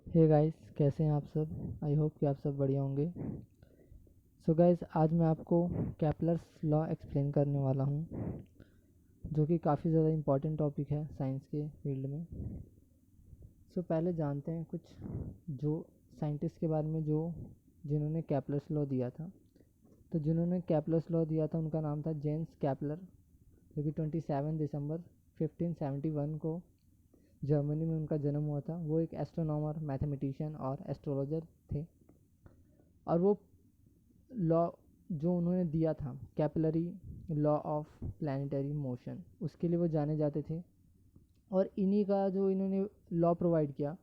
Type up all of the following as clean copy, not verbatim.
Hey guys, कैसे हैं आप सब। आई होप कि आप सब बढ़िया होंगे। सो गाइस, आज मैं आपको कैपलर्स लॉ एक्सप्लेन करने वाला हूँ, जो कि काफ़ी ज़्यादा इम्पॉर्टेंट टॉपिक है साइंस के फील्ड में। सो पहले जानते हैं कुछ जो साइंटिस्ट के बारे में जो जिन्होंने कैपलर्स लॉ दिया था। तो जिन्होंने कैपलर्स लॉ दिया था उनका नाम था जेम्स कैपलर, जो कि 27 दिसंबर 1571 को जर्मनी में उनका जन्म हुआ था। वो एक एस्ट्रोनॉमर, मैथमेटिशियन और एस्ट्रोलॉजर थे। और वो लॉ जो उन्होंने दिया था, capillary law of planetary motion, उसके लिए वो जाने जाते थे। और इन्हीं का जो इन्होंने लॉ प्रोवाइड किया,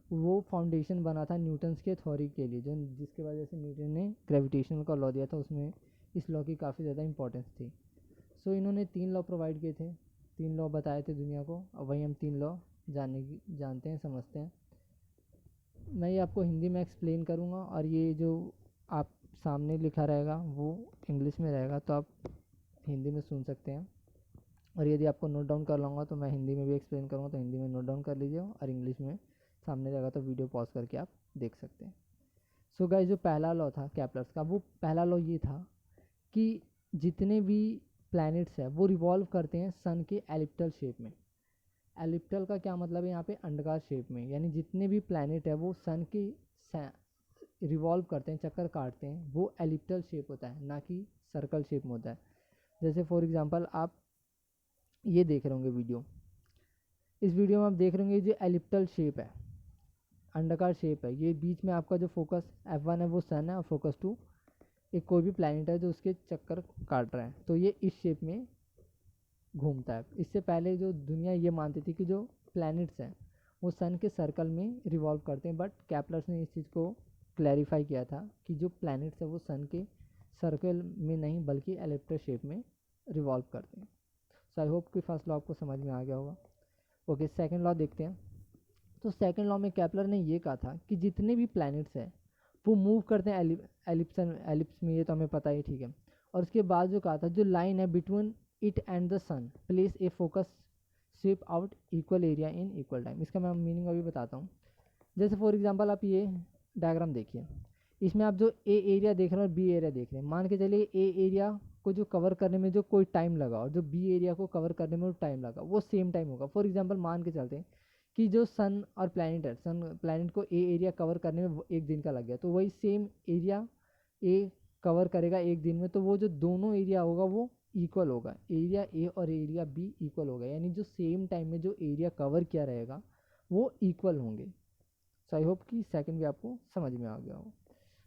वो फाउंडेशन बना था न्यूटन्स के थ्योरी के लिए, जो जिसके वजह से न्यूटन ने ग्रेविटेशनल का लॉ दिया था। उसमें इस लॉ की काफ़ी ज़्यादा इंपॉर्टेंस थी। सो इन्होंने 3 लॉ प्रोवाइड किए थे, 3 लॉ बताए थे दुनिया को। अब वही हम 3 लॉ जानते हैं, समझते हैं। मैं ये आपको हिंदी में एक्सप्लेन करूँगा, और ये जो आप सामने लिखा रहेगा वो इंग्लिश में रहेगा, तो आप हिंदी में सुन सकते हैं। और यदि आपको नोट डाउन कर लूँगा तो मैं हिंदी में भी एक्सप्लेन करूँगा, तो हिंदी में नोट डाउन कर लीजिए, और इंग्लिश में सामने रहेगा तो वीडियो पॉज करके आप देख सकते हैं। सो गाइस, जो पहला लॉ था कैपलर्स का, वो पहला लॉ ये था कि जितने भी प्लैनेट्स हैं वो रिवॉल्व करते हैं सन के एलिप्टल शेप में। एलिप्टल का क्या मतलब है यहाँ पे? अंडाकार शेप में। यानी जितने भी प्लैनेट है वो सन के रिवॉल्व करते हैं, चक्कर काटते हैं, वो एलिप्टल शेप होता है, ना कि सर्कल शेप में होता है। जैसे फॉर एग्जांपल आप ये देख रहे होंगे वीडियो, इस वीडियो में आप देख रहे होंगे जो एलिप्टल शेप है, अंडाकार शेप है, ये बीच में आपका जो फोकस F1 है वो सन है, और फोकस 2 एक कोई भी प्लैनेट है जो उसके चक्कर काट रहा है, तो ये इस शेप में घूमता है। इससे पहले जो दुनिया ये मानती थी कि जो प्लैनेट्स हैं वो सन के सर्कल में रिवॉल्व करते हैं, बट कैपलर्स ने इस चीज़ को क्लैरिफाई किया था कि जो प्लैनेट्स है वो सन के सर्कल में नहीं बल्कि एलिप्टर शेप में रिवॉल्व करते हैं। सो आई होप कि फर्स्ट लॉ आपको समझ में आ गया होगा। ओके, सेकंड लॉ देखते हैं। तो सेकंड लॉ में कैपलर ने ये कहा था कि जितने भी प्लैनेट्स हैं वो मूव करते हैं एलिप्स में, ये तो हमें पता ही, ठीक है। और उसके बाद जो कहा था, जो लाइन है between it and the sun place a focus sweep out equal area in equal time. इसका मैं मीनिंग अभी बताता हूँ। जैसे फॉर एग्जांपल आप ये डायग्राम देखिए, इसमें आप जो ए एरिया देख रहे हैं और बी एरिया देख रहे हैं, मान के चलिए ए एरिया को जो कवर करने में जो कोई टाइम लगा और जो बी एरिया को कवर करने में टाइम लगा, वो सेम टाइम होगा। फॉर एग्जांपल मान के चलते हैं कि जो सन और प्लैनेट है, सन प्लैनेट को ए एरिया कवर करने में 1 दिन का लग गया, तो वही सेम एरिया ए कवर करेगा 1 दिन में, तो वो जो दोनों एरिया होगा वो इक्वल होगा, एरिया ए और एरिया बी इक्वल होगा। यानी जो सेम टाइम में जो एरिया कवर किया रहेगा वो इक्वल होंगे। सो आई होप कि सेकंड भी आपको समझ में आ गया हो।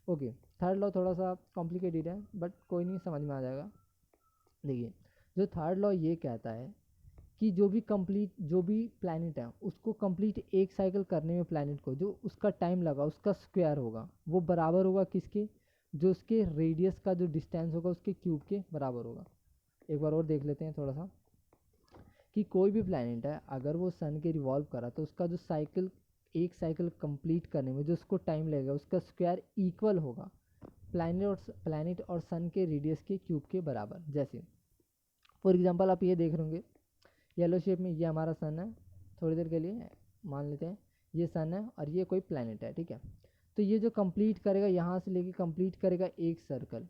ओके, थर्ड लॉ थोड़ा सा कॉम्प्लिकेटेड है, बट कोई नहीं, समझ में आ जाएगा। देखिए, जो थर्ड लॉ ये कहता है कि जो भी प्लैनेट है उसको कंप्लीट एक साइकिल करने में प्लैनेट को जो उसका टाइम लगा उसका स्क्वायर होगा, वो बराबर होगा किसके? जो उसके रेडियस का जो डिस्टेंस होगा उसके क्यूब के बराबर होगा। एक बार और देख लेते हैं थोड़ा सा, कि कोई भी प्लैनेट है अगर वो सन के रिवॉल्व करा तो उसका जो साइकिल, एक साइकिल कंप्लीट करने में जो उसको टाइम लगेगा उसका स्क्वायर इक्वल होगा प्लैनेट और सन के रेडियस के क्यूब के बराबर। जैसे फॉर एग्जांपल आप ये देख रहे होंगे येलो शेप में, ये हमारा सन है, थोड़ी देर के लिए मान लेते हैं ये सन है और ये कोई प्लैनेट है, ठीक है। तो ये जो कंप्लीट करेगा, यहाँ से लेके कंप्लीट करेगा एक सर्कल,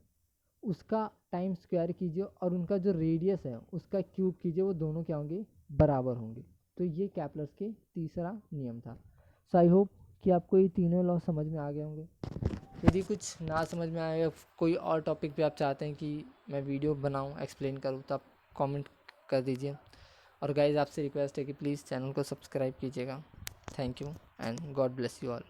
उसका टाइम स्क्वायर कीजिए और उनका जो रेडियस है उसका क्यूब कीजिए, वो दोनों क्या होंगे? बराबर होंगे। तो ये कैपलर्स के तीसरा नियम था। सो आई होप कि आपको ये तीनों लॉ समझ में आ गए होंगे। यदि कुछ ना समझ में आए, कोई और टॉपिक पे आप चाहते हैं कि मैं वीडियो बनाऊं, एक्सप्लेन करूं, तो आप कमेंट कर दीजिए। और गाइज़, आपसे रिक्वेस्ट है कि प्लीज़ चैनल को सब्सक्राइब कीजिएगा। Thank you and God bless you all.